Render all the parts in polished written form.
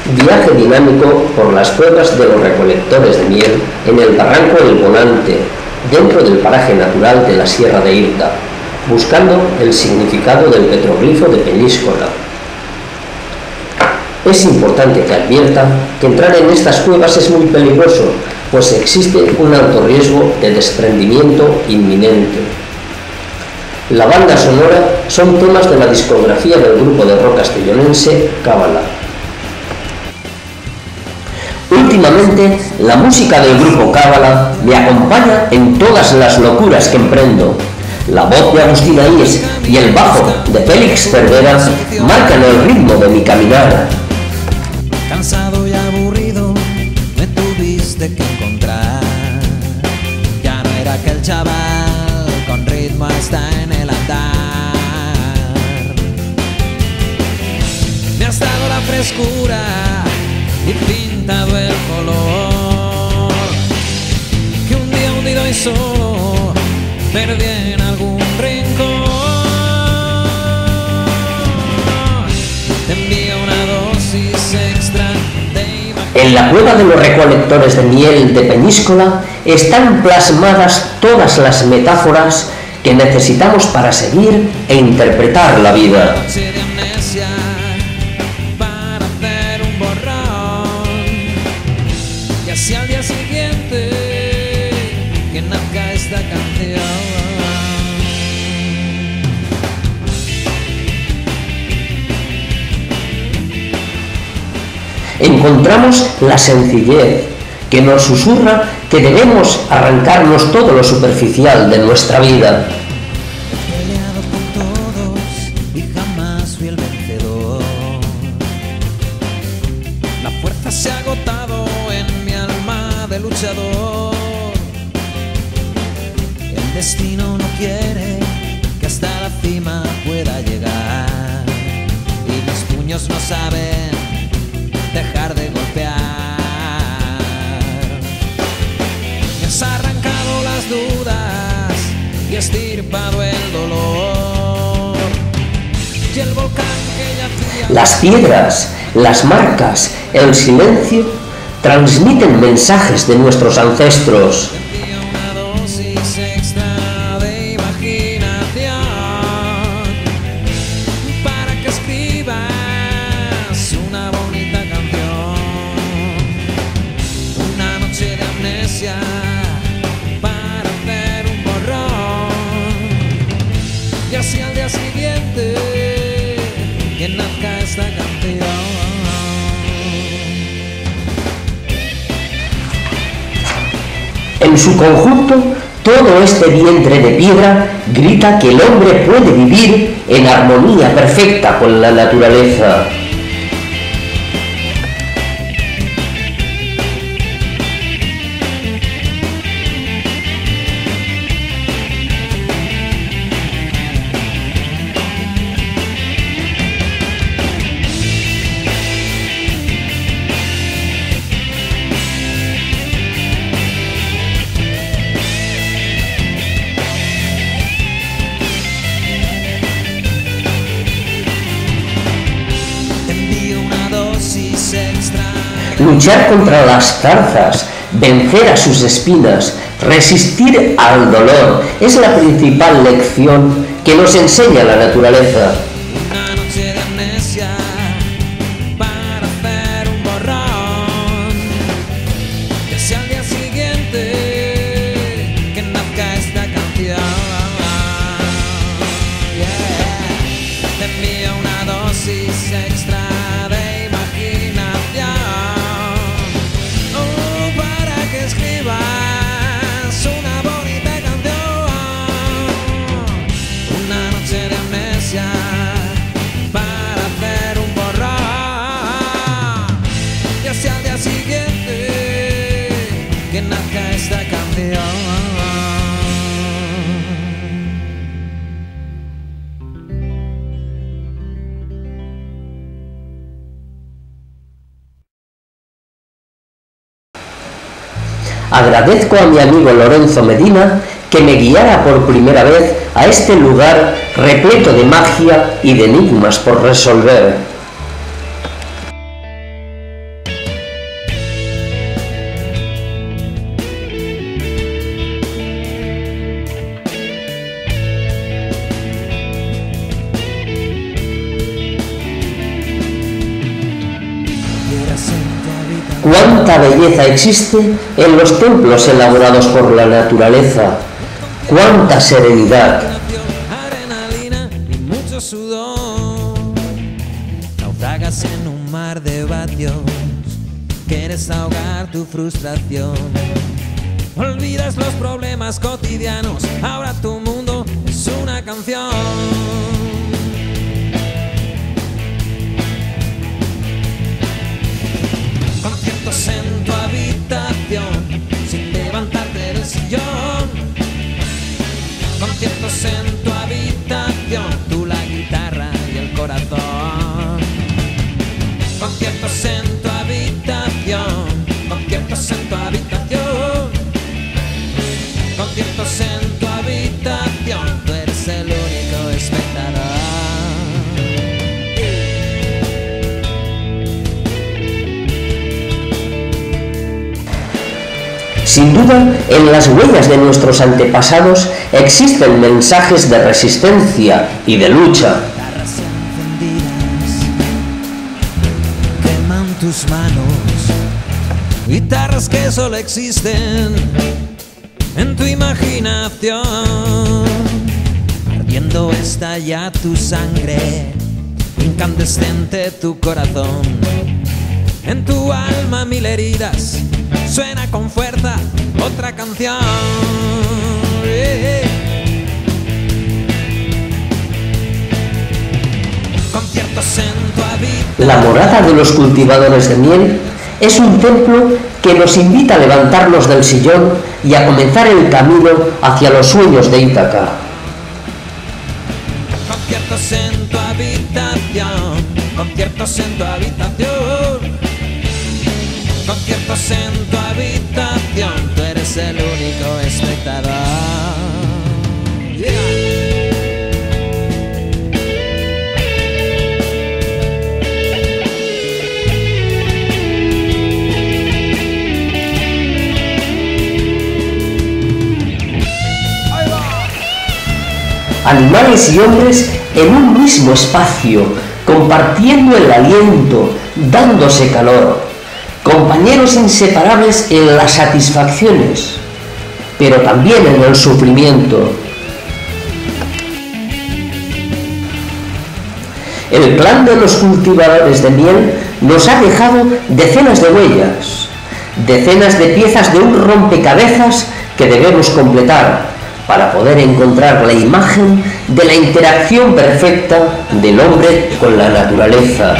Viaje dinámico por las cuevas de los recolectores de miel en el barranco del Bonante, dentro del paraje natural de la Sierra de Irta, buscando el significado del petroglifo de Peñíscola. Es importante que advierta que entrar en estas cuevas es muy peligroso, pues existe un alto riesgo de desprendimiento inminente. La banda sonora son temas de la discografía del grupo de rock castellonense Cábala. Últimamente, la música del grupo Cábala me acompaña en todas las locuras que emprendo. La voz de Agustín Aíes y el bajo de Félix Cervera marcan el ritmo de mi caminar. Cansado y aburrido me tuviste que encontrar. Ya no era aquel chaval con ritmo hasta en el andar. Me has dado la frescura y pintado el color que un día hundido y solo perdí en algún rincón. Te envío una dosis extra de... En la cueva de los recolectores de miel de Peñíscola están plasmadas todas las metáforas que necesitamos para seguir e interpretar la vida. Y así al día siguiente que nazca esta canción. Encontramos la sencillez que nos susurra que debemos arrancarnos todo lo superficial de nuestra vida. He peleado con todos y jamás fui el vencedor. La fuerza se ha agotado en mi alma de luchador. El destino no quiere que hasta la cima pueda llegar y mis puños no saben dejar de golpear. Me has arrancado las dudas y estirpado el dolor. Y el volcán que yacía... Las piedras, las marcas, el silencio transmiten mensajes de nuestros ancestros. Una dosis extra de imaginación para que escribas una bonita canción. Una noche de amnesia para hacer un borrón. Y así al día siguiente que nazca esta canción. En su conjunto, todo este vientre de piedra grita que el hombre puede vivir en armonía perfecta con la naturaleza. Luchar contra las zarzas, vencer a sus espinas, resistir al dolor, es la principal lección que nos enseña la naturaleza. Una noche de amnesia para hacer un borrón. Que sea al día siguiente que nazca esta canción. Yeah. Te envío una dosis extra de imaginación. Oh, para que escribas una bonita canción. Una noche de amnesia para hacer un borrón. Y así al día siguiente que nazca esta canción. Agradezco a mi amigo Lorenzo Medina que me guiara por primera vez a este lugar repleto de magia y de enigmas por resolver. Cuánta belleza existe en los templos elaborados por la naturaleza. Cuánta serenidad. Adrenalina y mucho sudor. Naufragas en un mar de vatios. Quieres ahogar tu frustración. Olvidas los problemas cotidianos. Ahora tu mundo es una canción. Conciertos en tu habitación, sin levantarte del sillón. Conciertos en tu habitación, tú la guitarra y el corazón. Conciertos en tu habitación, conciertos en tu habitación. Conciertos en tu habitación, tú eres el único espectador. Sin duda, en las huellas de nuestros antepasados existen mensajes de resistencia y de lucha. Guitarras encendidas queman tus manos, guitarras que solo existen en tu imaginación. Ardiendo está ya tu sangre, incandescente tu corazón. En tu alma mil heridas, suena con fuerza otra canción. Conciertos en tu habitación. La morada de los cultivadores de miel es un templo que nos invita a levantarnos del sillón y a comenzar el camino hacia los sueños de Ítaca. Conciertos en tu habitación, conciertos en tu habitación. Conciertos en tu habitación, tú eres el único espectador. Animales y hombres en un mismo espacio, compartiendo el aliento, dándose calor. Compañeros inseparables en las satisfacciones, pero también en el sufrimiento. El clan de los cultivadores de miel nos ha dejado decenas de huellas, decenas de piezas de un rompecabezas que debemos completar para poder encontrar la imagen de la interacción perfecta del hombre con la naturaleza.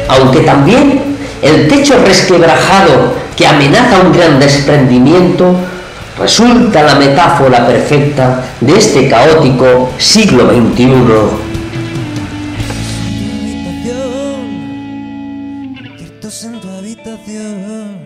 Aunque también el techo resquebrajado que amenaza un gran desprendimiento resulta la metáfora perfecta de este caótico siglo XXI. Conciertos en tu habitación.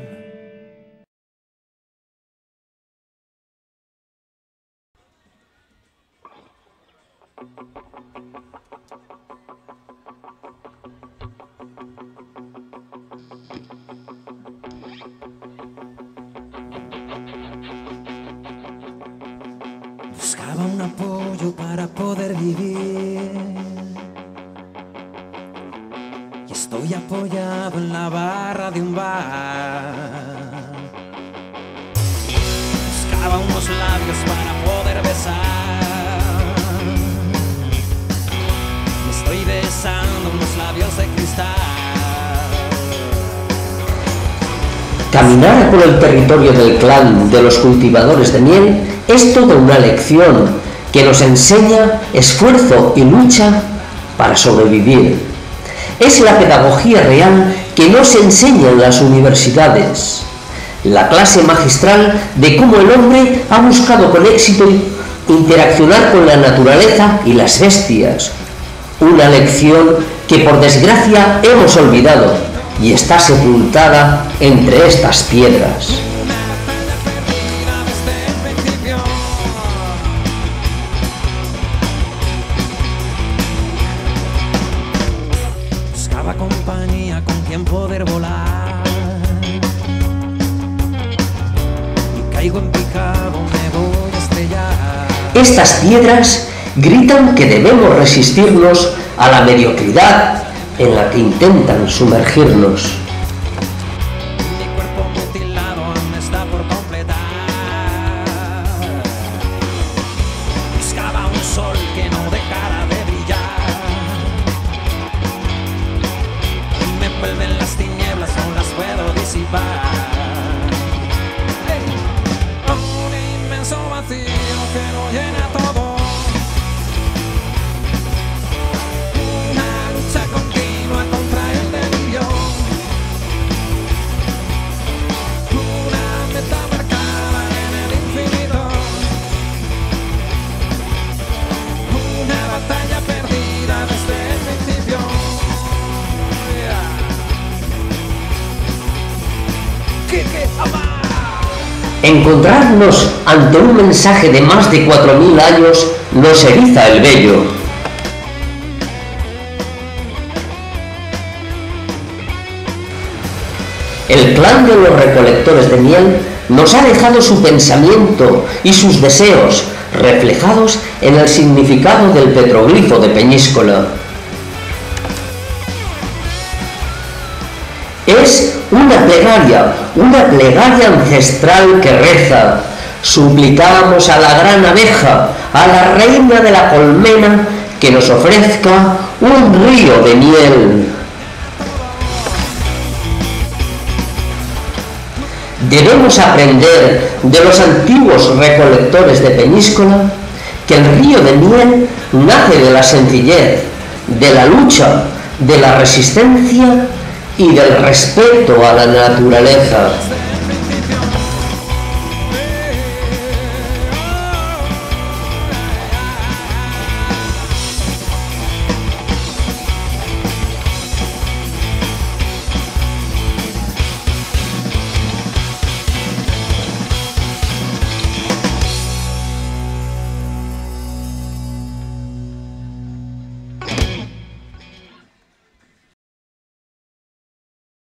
Buscaba un apoyo para poder vivir y estoy apoyado en la barra de un bar. Buscaba unos labios para poder besar y estoy besando unos labios de cristal. Caminar por el territorio del clan de los cultivadores de miel es toda una lección que nos enseña esfuerzo y lucha para sobrevivir. Es la pedagogía real que no se enseña en las universidades. La clase magistral de cómo el hombre ha buscado con éxito interaccionar con la naturaleza y las bestias. Una lección que por desgracia hemos olvidado y está sepultada entre estas piedras. Buscaba compañía con quien poder volar y caigo en picado, me voy a estrellar. Estas piedras gritan que debemos resistirnos a la mediocridad en la que intentan sumergirnos. Mi cuerpo mutilado aún está por completar. Buscaba un sol que no dejara de brillar y me envuelven las tinieblas, aún las puedo disipar. Un inmenso vacío que lo llena todo. Encontrarnos ante un mensaje de más de 4000 años nos eriza el vello. El clan de los recolectores de miel nos ha dejado su pensamiento y sus deseos reflejados en el significado del petroglifo de Peñíscola. Es una plegaria ancestral que reza: suplicamos a la gran abeja, a la reina de la colmena, que nos ofrezca un río de miel. Debemos aprender de los antiguos recolectores de Peñíscola que el río de miel nace de la sencillez, de la lucha, de la resistencia y del respeto a la naturaleza.